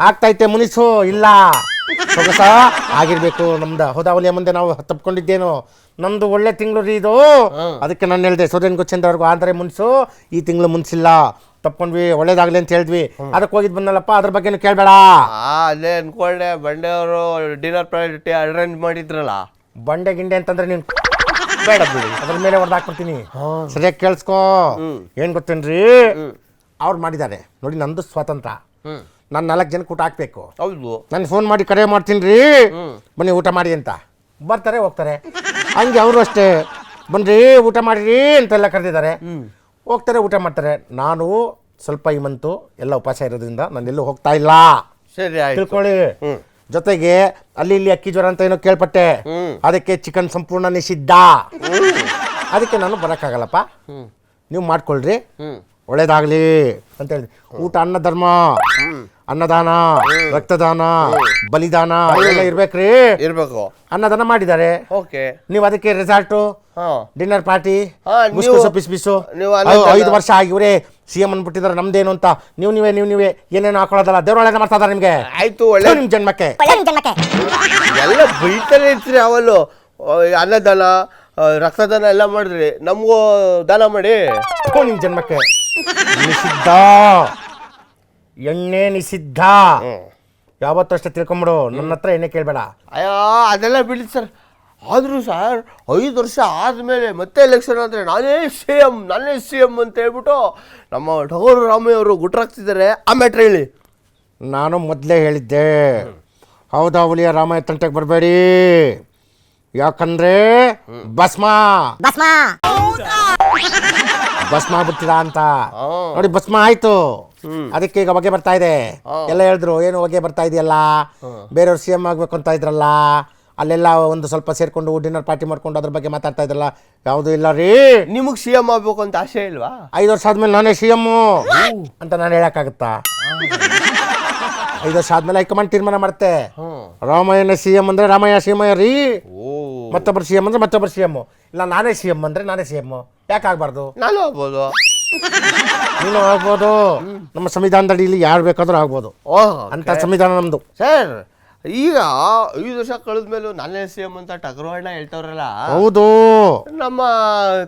ಆಗ್ತೈತೆ ಮುನಿಸು ಇಲ್ಲ. ಸೊಗಸ ಆಗಿರ್ಬೇಕು. ನಮ್ದು ಹೋದಾವಲಿಯ ಮುಂದೆ ನಾವು ತಪ್ಕೊಂಡಿದ್ದೇನು, ನಮ್ದು ಒಳ್ಳೆ ತಿಂಗಳು ರೀ ಇದು. ಅದಕ್ಕೆ ನಾನು ಹೇಳಿದೆ, ಸೂರ್ಯನ್ಗೋ ಚಂದ್ರವ್ರಿಗೂ ಆದರೆ ಮುನ್ಸು, ಈ ತಿಂಗಳು ಮುನ್ಸಿಲ್ಲ, ತಪ್ಕೊಂಡ್ವಿ, ಒಳ್ಳೇದಾಗ್ಲಿ ಅಂತ ಹೇಳಿದ್ವಿ. ಅದಕ್ಕೆ ಹೋಗಿದ್ ಬಂದಲ್ಲಪ್ಪ, ಅದ್ರ ಬಗ್ಗೆನು ಕೇಳಬೇಡ. ಅದೇ ಅನ್ಕೊಂಡೆ, ಬಂಡೆಯವರು ಡಿನ್ನರ್ ಪಾರ್ಟಿ ಅರೇಂಜ್ ಮಾಡಿದ್ರಲ್ಲ. ಬಂಡೆ ಗಿಂಡೆ ಅಂತಂದ್ರೆ ನೀನು ಬೇಡ ಬಿಡಿ, ಅದ್ರ ಮೇಲೆ ಹೊಡೆದಾಕ್ಬಿಡ್ತೀನಿ. ಸರಿಯಾಗಿ ಕೇಳಿಸ್ಕೋ. ಏನ್ ಗೊತ್ತೇನ್ರಿ, ಅವ್ರು ಮಾಡಿದ್ದಾರೆ ನೋಡಿ, ನಂದು ಸ್ವಾತಂತ್ರ್ಯ. ನಾನು 4 ಜನಕ್ಕೆ ಊಟ ಹಾಕ್ಬೇಕು. ಹೌದು, ನಾನು ಫೋನ್ ಮಾಡಿ ಕರೆ ಮಾಡ್ತೀನಿ ರೀ, ಬನ್ನಿ ಊಟ ಮಾಡಿ ಅಂತ. ಬರ್ತಾರೆ ಹೋಗ್ತಾರೆ. ಹಂಗೆ ಅವರು ಅಷ್ಟೇ, ಬನ್ರಿ ಊಟ ಮಾಡಿರಿ ಅಂತೆಲ್ಲ ಕರೆದಿದ್ದಾರೆ. ಹೋಗ್ತಾರೆ ಊಟ ಮಾಡ್ತಾರೆ. ನಾನು ಸ್ವಲ್ಪ ಈ ಮಂತು ಎಲ್ಲ ಉಪವಾಸ ಇರೋದ್ರಿಂದ ನಾನು ಎಲ್ಲೂ ಹೋಗ್ತಾ ಇಲ್ಲ, ಸರಿ ತಿಳ್ಕೊಳ್ಳಿ. ಜೊತೆಗೆ ಅಲ್ಲಿ ಇಲ್ಲಿ ಅಕ್ಕಿ ಜ್ವರ ಅಂತ ಏನೋ ಕೇಳ್ಪಟ್ಟೆ, ಅದಕ್ಕೆ ಚಿಕನ್ ಸಂಪೂರ್ಣ ನಿಷಿದ್ಧ. ಅದಕ್ಕೆ ನಾನು ಬರೋಕ್ಕಾಗಲ್ಲಪ್ಪ, ನೀವು ಮಾಡ್ಕೊಳ್ರಿ, ಒಳ್ಳೇದಾಗ್ಲಿ ಅಂತ ಹೇಳಿದ್ವಿ. ಊಟ ಅನ್ನ ಧರ್ಮ, ಅನ್ನದಾನ, ರಕ್ತದಾನ, ಬಲಿದಾನ ಎಲ್ಲ ಇರ್ಬೇಕ್ರಿ, ಇರ್ಬೇಕು. ಅನ್ನದಾನ ಮಾಡಿದ್ದಾರೆ. ನೀವು ಅದಕ್ಕೆ ರೆಸಾರ್ಟು, ಡಿನ್ನರ್ ಪಾರ್ಟಿ, ಬಿಸು 5 ವರ್ಷ ಆಗಿವ್ರೆ CM ಅನ್ಬಿಟ್ಟಿದ್ದಾರೆ, ನಮ್ದೇನು ಅಂತ ನೀವೇ ಏನೇನು ಹಾಕೊಳ್ಳೋದಲ್ಲ. ದೇವ್ರೊಳಗೆ ಮಾಡ್ತಾ ಇದಾರೆ ನಿಮ್ಗೆ. ಆಯ್ತು, ಒಳ್ಳೆ ನಿಮ್ ಜನ್ಮಕ್ಕೆ ಎಲ್ಲ ಬೈತಾನೆ ಇರ್ತೀರಿ. ಅವಳು ಅನ್ನದಾನ ರಕ್ತದಾನ ಎಲ್ಲ ಮಾಡಿದ್ರಿ, ನಮಗೂ ದಾನ ಮಾಡಿ. ನಿಮ್ ಜನ್ಮಕ್ಕೆ ನಿಷಿದ್ಧ, ಎಣ್ಣೆ ನಿಷಿದ್ಧ. ಯಾವತ್ತೂ ಅಷ್ಟೇ ತಿಳ್ಕೊಂಬಿಡು, ನನ್ನ ಹತ್ರ ಎಣ್ಣೆ ಕೇಳಬೇಡ. ಅಯ್ಯೋ ಅದೆಲ್ಲ ಬಿಡಿ ಸರ್. ಆದರೂ ಸರ್ 5 ವರ್ಷ ಆದಮೇಲೆ ಮತ್ತೆ ಎಲೆಕ್ಷನ್ ಅಂದರೆ ನಾನೇ ಸಿ ಎಮ್ ಅಂತ ಹೇಳ್ಬಿಟ್ಟು ನಮ್ಮ ಠಗೋರು ರಾಮಯ್ಯ ಅವರು ಗುಟ್ರಾಗ್ತಿದ್ದಾರೆ. ಆ ಮ್ಯಾಟ್ರ್ ಹೇಳಿ. ನಾನು ಮೊದಲೇ ಹೇಳಿದ್ದೆ ಹೌದಾ ಹುಲಿಯ ರಾಮಾಯ ತಂಟೆಗೆ ಬರಬೇಡಿ, ಯಾಕಂದ್ರೆ ಭಸ್ಮ ಬಿಡ್ತೀರಾ ಅಂತ. ನೋಡಿ ಭಸ್ಮ ಆಯ್ತು, ಅದಕ್ಕೆ ಈಗ ಹೊಗೆ ಬರ್ತಾ ಇದೆ. ಎಲ್ಲ ಹೇಳಿದ್ರು ಏನು ಹೊಗೆ ಬರ್ತಾ ಇದೆಯಲ್ಲ, ಬೇರೆಯವ್ರು CM ಆಗ್ಬೇಕು ಅಂತ ಇದ್ರಲ್ಲ, ಅಲ್ಲೆಲ್ಲ ಒಂದು ಸ್ವಲ್ಪ ಸೇರ್ಕೊಂಡು ಡಿನ್ನರ್ ಪಾರ್ಟಿ ಮಾಡ್ಕೊಂಡು ಅದ್ರ ಬಗ್ಗೆ ಮಾತಾಡ್ತಾ ಇದ್ರಲ್ಲ, ಯಾವುದು ಇಲ್ಲ ರೀ. ನಿಮಗ್ CM ಆಗ್ಬೇಕು ಅಂತ ಆಸೆ ಇಲ್ವಾ? 5 ವರ್ಷ ಆದ್ಮೇಲೆ ನಾನೇ CM ಅಂತ ನಾನು ಹೇಳಕ್ಕಾಗತ್ತಾ? 5 ವರ್ಷ ಆದ್ಮೇಲೆ ಹೈಕಮಾಂಡ್ ತೀರ್ಮಾನ ಮಾಡುತ್ತೆ. ರಾಮಯ್ಯನ CM ಅಂದ್ರೆ ರಾಮಯ್ಯ CM ರೀ, ಮತ್ತೊಬ್ಬರು CM ಅಂದ್ರೆ ಮತ್ತೊಬ್ಬರು CM. ಇಲ್ಲ ನಾನೇ CM ಅಂದ್ರೆ ನಾನೇ CM. ಯಾಕೆ ಆಗ್ಬಾರ್ದು? ನಾನು ಆಗ್ಬೋದು, ನೀನು ಆಗ್ಬೋದು. ನಮ್ಮ ಸಂವಿಧಾನದ ಇಲ್ಲಿ ಯಾರು ಬೇಕಾದ್ರೂ ಆಗ್ಬೋದು ಅಂತ ಸಂವಿಧಾನ ನಮ್ದು. ಸರ್ ಈಗ 5 ವರ್ಷ ಕಳೆದ್ಮೇಲೂ ನಾನೇ CM ಅಂತ ಟಗರವಣ್ಣ ಹೇಳ್ತಾವ್ರಲ್ಲ, ಹೌದು. ನಮ್ಮ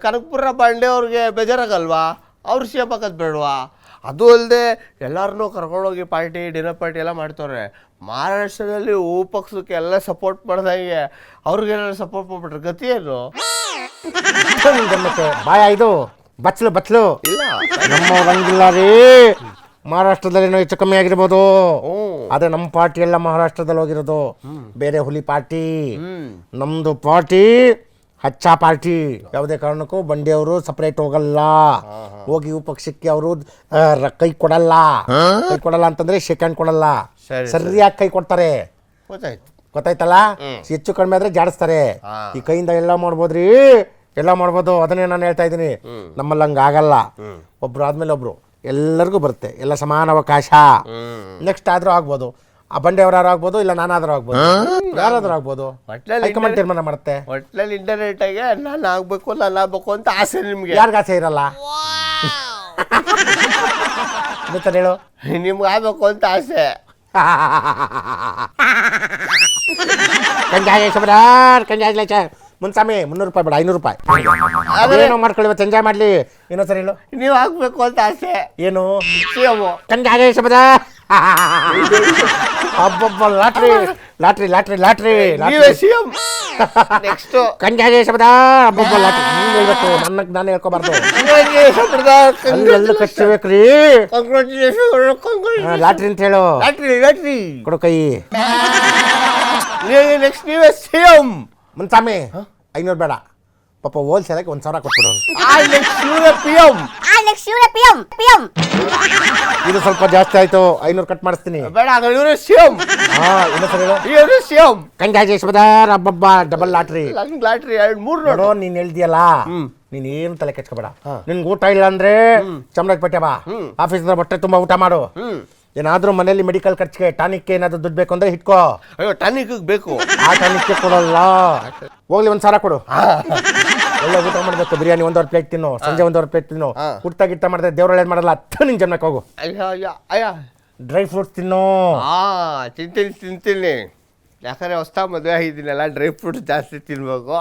ಕನಕಪುರ ಬಾಂಡೆ ಅವ್ರಿಗೆ ಬೇಜಾರಾಗಲ್ವಾ? ಅವ್ರು CM ಹಾಕೋದು ಬೇಡವಾ? ಅದು ಅಲ್ಲದೆ ಎಲ್ಲರನ್ನೂ ಕರ್ಕೊಂಡೋಗಿ ಪಾರ್ಟಿ ಡಿನ್ನರ್ ಪಾರ್ಟಿ ಎಲ್ಲ ಮಾಡ್ತವ್ರೆ. ಮಹಾರಾಷ್ಟ್ರದಲ್ಲಿ ಪಕ್ಷಕ್ಕೆ ಎಲ್ಲ ಸಪೋರ್ಟ್ ಮಾಡ್ದಂಗೆ ಅವ್ರಿಗೇನಾದ್ರು ಸಪೋರ್ಟ್ ಮಾಡ್ಬಿಟ್ರೆ ಗತಿ ಏನು? ಮತ್ತೆ ಬಾಯ ಇದು ಬಚ್ಚಲು ಇಲ್ಲ ನಮ್ಮ ರಂಗಿಲ್ಲ ರೀ. ಮಹಾರಾಷ್ಟ್ರದಲ್ಲಿ ಹೆಚ್ಚು ಕಮ್ಮಿ ಆಗಿರ್ಬೋದು, ಆದ್ರೆ ನಮ್ಮ ಪಾರ್ಟಿ ಎಲ್ಲ ಮಹಾರಾಷ್ಟ್ರದಲ್ಲಿ ಹೋಗಿರೋದು. ಬೇರೆ ಹುಲಿ ಪಾರ್ಟಿ, ನಮ್ದು ಪಾರ್ಟಿ ಹಚ್ಚ ಪಾರ್ಟಿ. ಯಾವುದೇ ಕಾರಣಕ್ಕೂ ಬಂಡಿಯವರು ಸಪರೇಟ್ ಹೋಗಲ್ಲ. ಹೋಗಿ ಪಕ್ಷಕ್ಕೆ ಅವರು ಕೈ ಕೊಡಲ್ಲ ಅಂತಂದ್ರೆ ಶೇಕ್ ಹ್ಯಾಂಡ್ ಕೊಡಲ್ಲ, ಸರಿಯಾಗಿ ಕೈ ಕೊಡ್ತಾರೆ. ಗೊತ್ತಾಯ್ತಲ್ಲ? ಹೆಚ್ಚು ಕಡಿಮೆ ಆದ್ರೆ ಜಾಡಿಸ್ತಾರೆ. ಈ ಕೈಯಿಂದ ಎಲ್ಲ ಮಾಡ್ಬೋದ್ರಿ, ಎಲ್ಲ ಮಾಡ್ಬೋದು. ಅದನ್ನೇ ನಾನು ಹೇಳ್ತಾ ಇದ್ದೀನಿ. ನಮ್ಮಲ್ಲಿ ಹಂಗ ಆಗಲ್ಲ. ಒಬ್ರು ಆದ್ಮೇಲೆ ಒಬ್ರು ಎಲ್ಲರಿಗೂ ಬರುತ್ತೆ, ಎಲ್ಲ ಸಮಾನ ಅವಕಾಶ. ನೆಕ್ಸ್ಟ್ ಆದ್ರೂ ಆಗ್ಬೋದು, ಆ ಬಂಡೆಯವ್ರು ಯಾರು ಆಗ್ಬೋದು, ಇಲ್ಲ ನಾನಾದ್ರೂ ಆಗ್ಬೋದು, ಯಾರಾದ್ರೂ ಆಗ್ಬೋದು. ಹೈಕಮಾಂಡ್ ತೀರ್ಮಾನ ಮಾಡುತ್ತೆ. ಒಟ್ನಲ್ಲಿ ಇಂಟರ್ನೆಟ್ ಆಗಿ ನಾನು ಆಗ್ಬೇಕು ಅಂತ ಆಸೆ ನಿಮ್ಗೆ? ಯಾರಿಗ ಆಸೆ ಇರಲ್ಲ? ಹೇಳು, ನಿಮ್ಗೆ ಆಗ್ಬೇಕು ಅಂತ ಆಸೆ. ಕಂಗ್ರಾಚುಲೇಷನ್ ಮುನ್ಸಾಮಿ. 300 ರೂಪಾಯಿ ಬೇಡ, 500 ರೂಪಾಯಿ ಅದೇನೋ ಮಾಡ್ಕೊಳ್ಳಿ, ಇವತ್ತು ಎಂಜಾಯ್ ಮಾಡ್ಲಿ. ಇನ್ನೊಂದ್ಸರಿ ಹೇಳು. ನೀವು ಆಗ್ಬೇಕು ಅಂತ ಆಸೆ. ಏನು? CM. ಕಂಗ್ರಾಚುಲೇಷನ್ ಹಬ್ಬ ಲಾಟ್ರಿ ಲಾಟ್ರಿ ಲಾಟ್ರಿ ಲಾಟ್ರಿ ನೀವೇ CM. ನೆಕ್ಸ್ಟ್ ಕಂಗ್ರಾಚುಲೇಷನ್ ಹಬ್ಬ ಲಾಟ್ರಿ. ನೀನು ಹೇಳ್ಬೇಕು, ನಾನು ಹೇಳ್ಕೊಬಾರ್ದು. ಅಲ್ಲೆಲ್ಲ ಕಚ್ಚಬೇಕ್ರಿ. ಲಾಟ್ರಿ ಅಂತ ಹೇಳು. ಲಾಟ್ರಿ ಕೊಡು ಕೈ. ನೆಕ್ಸ್ಟ್ ನೀವೇ CM. ಮುನ್ಸಾಮಿ 500 ಬೇಡ, ಪಾಪ ಹೋಲ್ಸೇಲಾಗಿ 1000 ಕೊಟ್ಬಿಡು. PM. ಇದು ಸ್ವಲ್ಪ ಜಾಸ್ತಿ ಆಯ್ತು, 500 ಕಟ್ ಮಾಡಿಸ್ತೀನಿ. ಬೇಡ, ಇವರು CM. ಇನ್ನೊಂದ್ಸರಿ ಹೇಳು. ಇವರು CM. ಕಂಗ್ರಾಚುಲೇಷನ್ ಹಬ್ಬ ಡಬಲ್ ಲಾಟ್ರಿ. ಲಾಟ್ರಿ 2-3 ನೋಡು. ನೀನ್ ಹೇಳ್ದಿಯಲ್ಲ, ನೀನ್ ಏನು ತಲೆ ಕೆಚ್ಕೋಬೇಡ. ನಿನ್ಗೆ ಊಟ ಇಲ್ಲ ಅಂದ್ರೆ ಚಾಮರಾಜಪೇಟೆ ಬಾ, ಆಫೀಸ್ ಬಟ್ಟೆ ತುಂಬಾ ಊಟ ಮಾಡು. ಏನಾದ್ರೂ ಮನೇಲಿ ಮೆಡಿಕಲ್ ಖರ್ಚಿಗೆ ಟಾನಿಕ್ ಏನಾದ್ರು ದುಡ್ಡು ಬೇಕು ಅಂದ್ರೆ ಇಟ್ಕೋ. ಅಯ್ಯೋ ಟಾನಿಕ್ ಬೇಕು. ಆ ಟಾನಿಕ್ ಕೊಡಲ್ಲ. ಹೋಗ್ಲಿ 1000 ಕೊಡು. ಒಳ್ಳೆ ಊಟ ಮಾಡ್ಬೇಕು. ಬಿರಿಯಾನಿ 1.5 ಪ್ಲೇಟ್ ತಿನ್ನು, ಸಂಜೆ 1.5 ಪ್ಲೇಟ್ ತಿನ್ನು. ಊಟ ಗಿಟ್ಟ ಮಾಡಿದ್ರೆ ದೇವ್ರ ಒಳ್ಳೇದು ಮಾಡಲ್ಲ. ನಿನ್ ಜನ್ಮಕ್ಕೆ ಹೋಗು. ಅಯ್ಯ ಡ್ರೈ ಫ್ರೂಟ್ಸ್ ತಿನ್ನು. ತಿಂತೀನಿ. ಯಾಕಂದ್ರೆ ಹೊಸ ಮದುವೆ ಆಗಿದ್ದೀನಲ್ಲ, ಡ್ರೈ ಫ್ರೂಟ್ಸ್ ಜಾಸ್ತಿ ತಿನ್ಬೇಕು.